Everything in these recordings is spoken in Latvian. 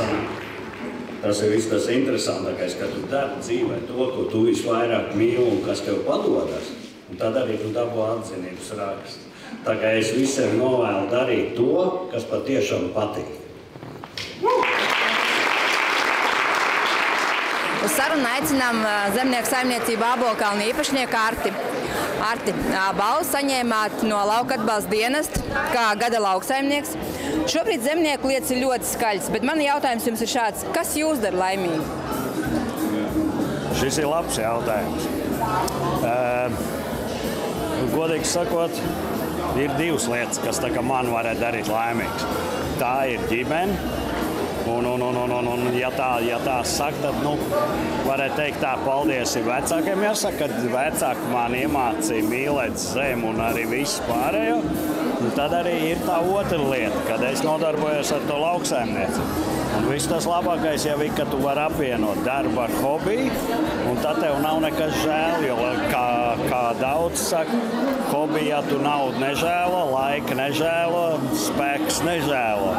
sanāk. Tas ir viss tas interesantākais, ka tu dari dzīvē to, ko tu visvairāk mīli un kas tev padodas. Un tad arī tu dabū atzinības rakstu. Tā kā es visiem novēlu darīt to, kas patiešām patīk. Uz sarunu aicinām zemnieku saimniecību Ābolkalna īpašnieku Arti. Arti, balvu saņēmāt no Lauka atbalsta dienesta kā gada lauksaimnieks. Šobrīd zemnieku lietas ir ļoti skaļas, bet man jautājums jums ir šāds. Kas jūs dara laimīgi? Šis ir labs jautājums. Godīgi sakot, ir divas lietas, kas tā kā man varētu darīt laimīgs. Tā ir ģimene. Un ja tā saka, tad, varētu teikt tā, paldies ir vecākiem. Jāsaka, kad vecāki man iemācīja mīlēt zemi un arī visu pārējo. Un tad arī ir tā otra lieta, kad es nodarbojos ar to lauksaimniecību. Un viss tas labākais jau ir, ka tu vari apvienot darbu ar hobiju, un tad tev nav nekas žēl, jo, kā daudz saka, hobijā tu naudu nežēlo, laika nežēlo, spēks nežēlo.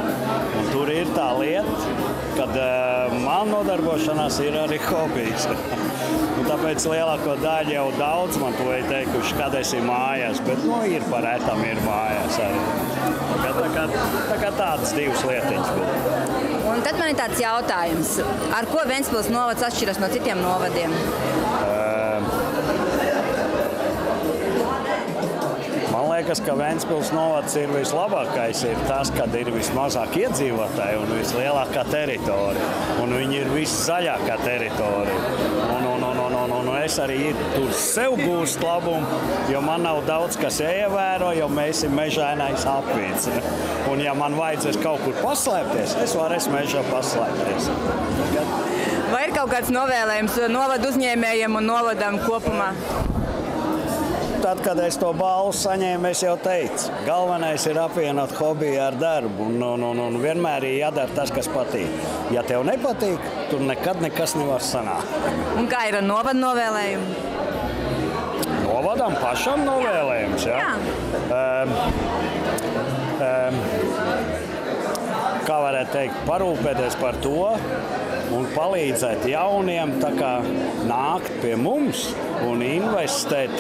Un tur ir tā lieta, kad man nodarbošanās ir arī hobijs. Un tāpēc lielāko daļu jau daudz man to ir teikuši, kad esi mājās, bet ir par etam ir mājās arī. Tā kā tādas divas lietiņas būtu. Un tad man ir tāds jautājums, ar ko Ventspils novads atšķiras no citiem novadiem? Man liekas, ka Ventspils novads ir vislabākais, ir tas, kad ir vismazāk iedzīvotāji un vislielākā teritorija. Un viņi ir viszaļākā teritorija. Un es arī tur sev gūstu labumu, jo man nav daudz kas jāievēro, jo mēs ir mežainais apvids. Un ja man vajadzēs kaut kur paslēpties, es varēšu mežā paslēpties. Vai ir kaut kāds novēlējums novadu uzņēmējiem un novadam kopumā? Tad, kad es to balvu saņēmu, es jau teicu, galvenais ir apvienot hobiju ar darbu. Un vienmēr ir jādara tas, kas patīk. Ja tev nepatīk, tur nekad nekas nevar sanākt. Un kā ir ar novadu novēlējumu? Novadam pašam novēlējums, jā. Kā varētu teikt, parūpēties par to un palīdzēt jauniem tā kā nākt pie mums un investēt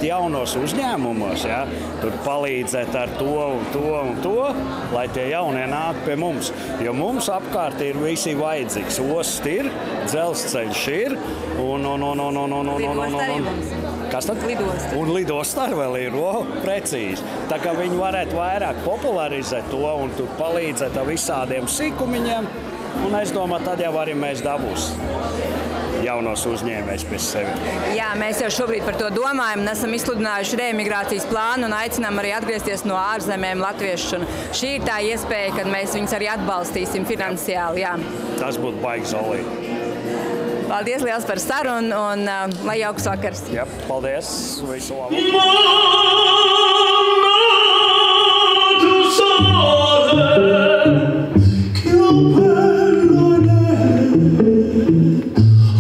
jaunos uzņēmumos, ja? Tur palīdzēt ar to un to, lai tie jaunie nāk pie mums. Jo mums apkārt ir visi vajadzīgs. Osts ir, dzelzceļš ir un kas tad? Lidosta. Un lidosta arī vēl ir, precīzi. Tā kā viņi varētu vairāk popularizēt to un tur palīdzēt ar visādiem sīkumiņiem. Un es domāju, tad jau arī mēs dabūs jaunos uzņēmējus pie sevi. Jā, mēs jau šobrīd par to domājam un esam izsludinājuši reemigrācijas plānu un aicinām arī atgriezties no ārzemēm latviešus. Un šī ir tā iespēja, kad mēs viņus arī atbalstīsim finansiāli. Jā. Tas būtu baigi zolīgi. Paldies liels par sarunu un lai jauks vakars. Jā, paldies. Visu labu.